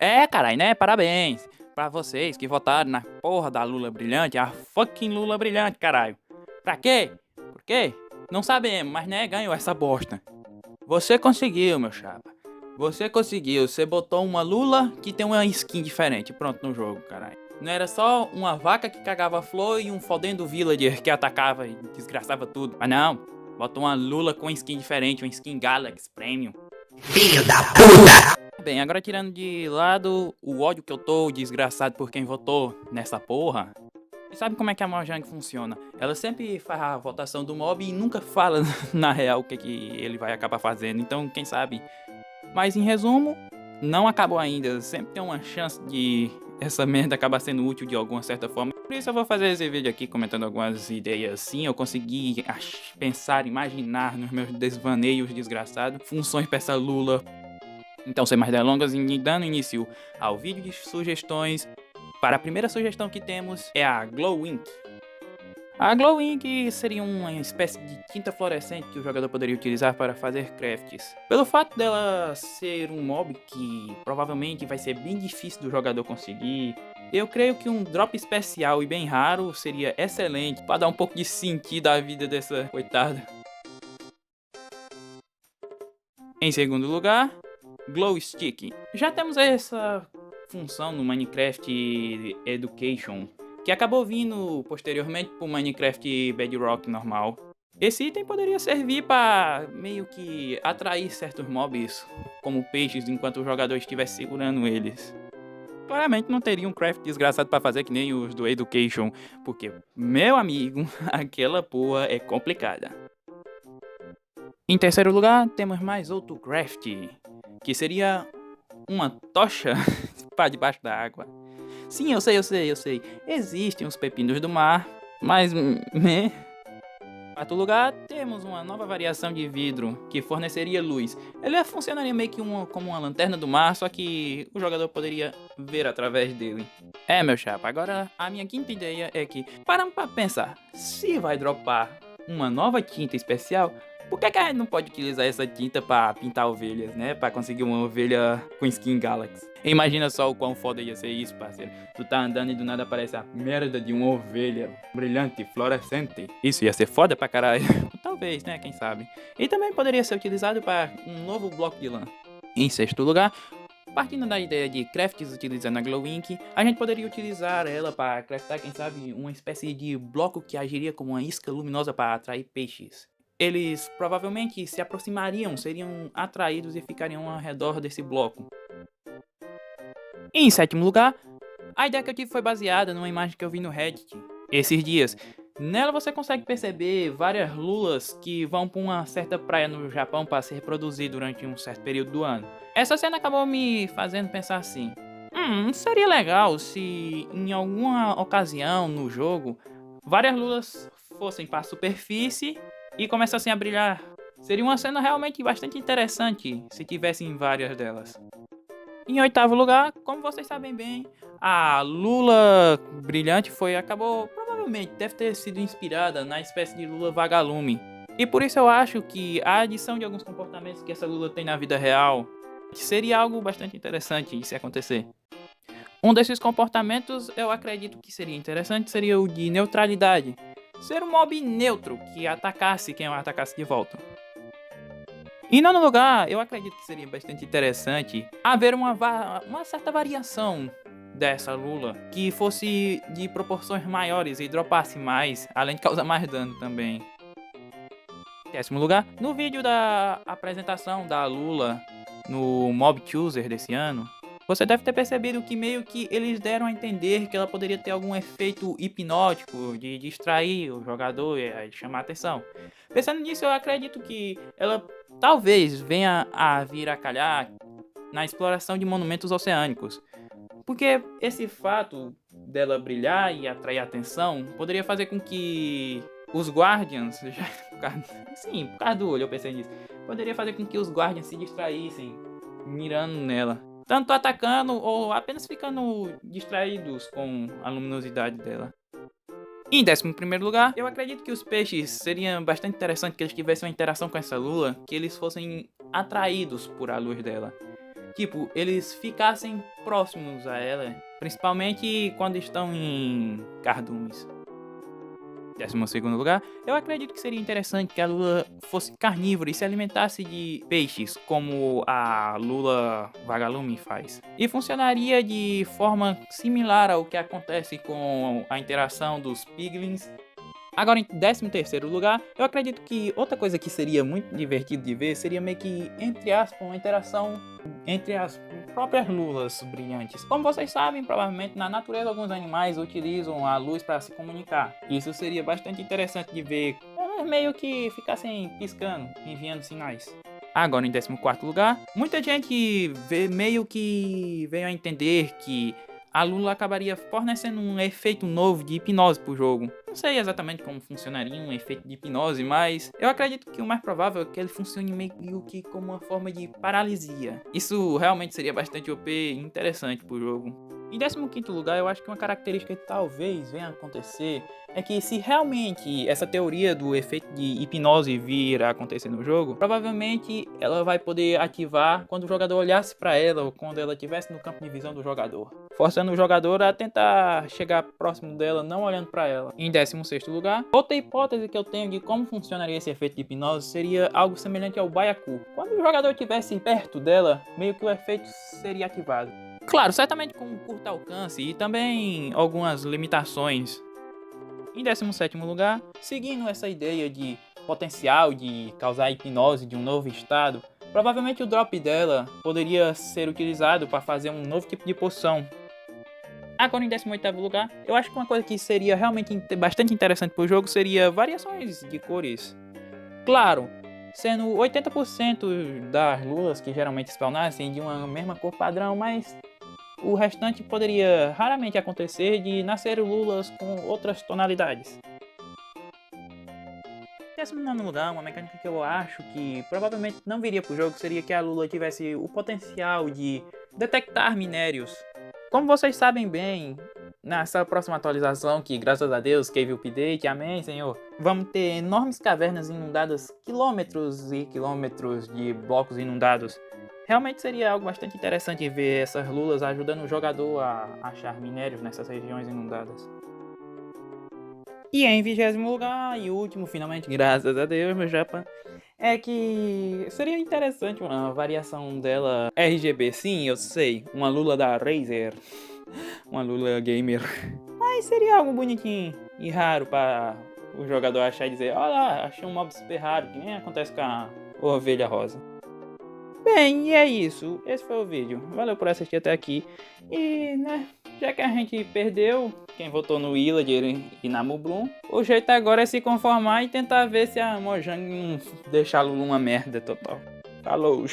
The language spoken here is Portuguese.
É, carai, né? Parabéns pra vocês que votaram na porra da Lula Brilhante, a fucking Lula Brilhante, caralho. Pra quê? Por quê? Não sabemos, mas né, ganhou essa bosta. Você conseguiu, meu chapa. Você conseguiu. Você botou uma Lula que tem uma skin diferente. Pronto, no jogo, caralho. Não era só uma vaca que cagava flor e um fodendo villager que atacava e desgraçava tudo. Mas não. Botou uma Lula com skin diferente, uma skin Galaxy Premium. Filho da puta! Bem, agora tirando de lado o ódio que eu tô desgraçado por quem votou nessa porra. E sabe como é que a Mojang funciona? Ela sempre faz a votação do mob e nunca fala na real o que ele vai acabar fazendo. Então, quem sabe. Mas em resumo, não acabou ainda. Sempre tem uma chance de essa merda acabar sendo útil de alguma certa forma. Por isso eu vou fazer esse vídeo aqui comentando algumas ideias assim. Eu consegui pensar, imaginar nos meus desvaneios desgraçados funções pra essa Lula. Então, sem mais delongas, dando início ao vídeo de sugestões. Para a primeira sugestão que temos é a Glow Ink. A Glow Ink seria uma espécie de tinta fluorescente que o jogador poderia utilizar para fazer crafts. Pelo fato dela ser um mob que provavelmente vai ser bem difícil do jogador conseguir, eu creio que um drop especial e bem raro seria excelente para dar um pouco de sentido à vida dessa coitada. Em segundo lugar, Glow Stick. Já temos essa função no Minecraft Education, que acabou vindo posteriormente para o Minecraft Bedrock normal. Esse item poderia servir para meio que atrair certos mobs, como peixes, enquanto o jogador estivesse segurando eles. Claramente não teria um craft desgraçado para fazer que nem os do Education, porque, meu amigo, aquela porra é complicada. Em terceiro lugar, temos mais outro craft, que seria uma tocha para debaixo da água. Sim, eu sei. Existem os pepinos do mar, mas... Em quarto lugar, temos uma nova variação de vidro que forneceria luz. Ele funcionaria meio que como uma lanterna do mar, só que o jogador poderia ver através dele. É, meu chapa, agora a minha quinta ideia é que, paramos para pensar, se vai dropar uma nova tinta especial, por que a gente não pode utilizar essa tinta pra pintar ovelhas, né? Pra conseguir uma ovelha com skin Galaxy. Imagina só o quão foda ia ser isso, parceiro. Tu tá andando e do nada aparece a merda de uma ovelha brilhante, fluorescente. Isso ia ser foda pra caralho. Talvez, né? Quem sabe. E também poderia ser utilizado para um novo bloco de lã. Em sexto lugar, partindo da ideia de crafts utilizando a Glow Ink, a gente poderia utilizar ela para craftar, quem sabe, uma espécie de bloco que agiria como uma isca luminosa para atrair peixes. Eles provavelmente se aproximariam, seriam atraídos e ficariam ao redor desse bloco. E em sétimo lugar, a ideia que eu tive foi baseada numa imagem que eu vi no Reddit esses dias. Nela você consegue perceber várias lulas que vão para uma certa praia no Japão para se reproduzir durante um certo período do ano. Essa cena acabou me fazendo pensar assim: seria legal se em alguma ocasião no jogo várias lulas fossem para a superfície e começassem a brilhar. Seria uma cena realmente bastante interessante se tivessem várias delas. Em oitavo lugar, como vocês sabem bem, a Lula brilhante provavelmente deve ter sido inspirada na espécie de Lula vagalume. E por isso eu acho que a adição de alguns comportamentos que essa Lula tem na vida real seria algo bastante interessante de se acontecer. Um desses comportamentos eu acredito que seria interessante seria o de neutralidade. Ser um mob neutro que atacasse quem o atacasse de volta. Em nono lugar, eu acredito que seria bastante interessante haver uma certa variação dessa Lula que fosse de proporções maiores e dropasse mais, além de causar mais dano também. Em décimo lugar, no vídeo da apresentação da Lula no Mob Chooser desse ano, você deve ter percebido que meio que eles deram a entender que ela poderia ter algum efeito hipnótico de distrair o jogador e chamar a atenção. Pensando nisso, eu acredito que ela talvez venha a vir a calhar na exploração de monumentos oceânicos. Porque esse fato dela brilhar e atrair atenção poderia fazer com que os Guardians, sim, por causa do olho eu pensei nisso, poderia fazer com que os Guardians se distraíssem mirando nela. Tanto atacando ou apenas ficando distraídos com a luminosidade dela. E em 11º lugar, eu acredito que os peixes seria bastante interessante que eles tivessem uma interação com essa lula, que eles fossem atraídos por a luz dela. tipo, eles ficassem próximos a ela, principalmente quando estão em cardumes. 12º lugar, eu acredito que seria interessante que a lula fosse carnívora e se alimentasse de peixes, como a lula vagalume faz. E funcionaria de forma similar ao que acontece com a interação dos piglins. Agora, em 13º lugar, eu acredito que outra coisa que seria muito divertido de ver seria meio que, entre aspas, uma interação entre as próprias lulas brilhantes. Como vocês sabem, provavelmente na natureza alguns animais utilizam a luz para se comunicar. Isso seria bastante interessante de ver, meio que ficassem piscando, enviando sinais. Agora, em 14º lugar, muita gente meio que veio a entender que a lula acabaria fornecendo um efeito novo de hipnose pro jogo. Não sei exatamente como funcionaria um efeito de hipnose, mas eu acredito que o mais provável é que ele funcione meio que como uma forma de paralisia. Isso realmente seria bastante OP e interessante pro jogo. Em 15º lugar, eu acho que uma característica que talvez venha a acontecer é que se realmente essa teoria do efeito de hipnose vir a acontecer no jogo, provavelmente ela vai poder ativar quando o jogador olhasse para ela ou quando ela estivesse no campo de visão do jogador, forçando o jogador a tentar chegar próximo dela, não olhando para ela. Em 16º lugar, outra hipótese que eu tenho de como funcionaria esse efeito de hipnose seria algo semelhante ao Byaku. Quando o jogador estivesse perto dela, meio que o efeito seria ativado. Claro, certamente com um curto alcance e também algumas limitações. Em 17º lugar, seguindo essa ideia de potencial de causar hipnose de um novo estado, provavelmente o drop dela poderia ser utilizado para fazer um novo tipo de poção. Agora, em 18º lugar, eu acho que uma coisa que seria realmente bastante interessante para o jogo seria variações de cores. Claro, sendo 80% das lulas que geralmente spawnassem de uma mesma cor padrão, mas o restante poderia raramente acontecer de nascer lulas com outras tonalidades. Em 19º lugar, uma mecânica que eu acho que provavelmente não viria pro jogo seria que a lula tivesse o potencial de detectar minérios. Como vocês sabem bem, nessa próxima atualização, que graças a Deus, Cave Update, amém Senhor, vamos ter enormes cavernas inundadas, quilômetros e quilômetros de blocos inundados. Realmente seria algo bastante interessante ver essas lulas ajudando o jogador a achar minérios nessas regiões inundadas. E em 20º lugar, e último, finalmente, graças a Deus, meu japa, é que seria interessante uma variação dela RGB. Sim, eu sei, uma lula da Razer, uma lula gamer. Mas seria algo bonitinho e raro para o jogador achar e dizer: olha, achei um mob super raro, que nem acontece com a ovelha rosa. Bem, e é isso. Esse foi o vídeo. Valeu por assistir até aqui. E, já que a gente perdeu, quem votou no Illager e na Moblin, o jeito agora é se conformar e tentar ver se a Mojang não deixa a Lulu uma merda total. Falou!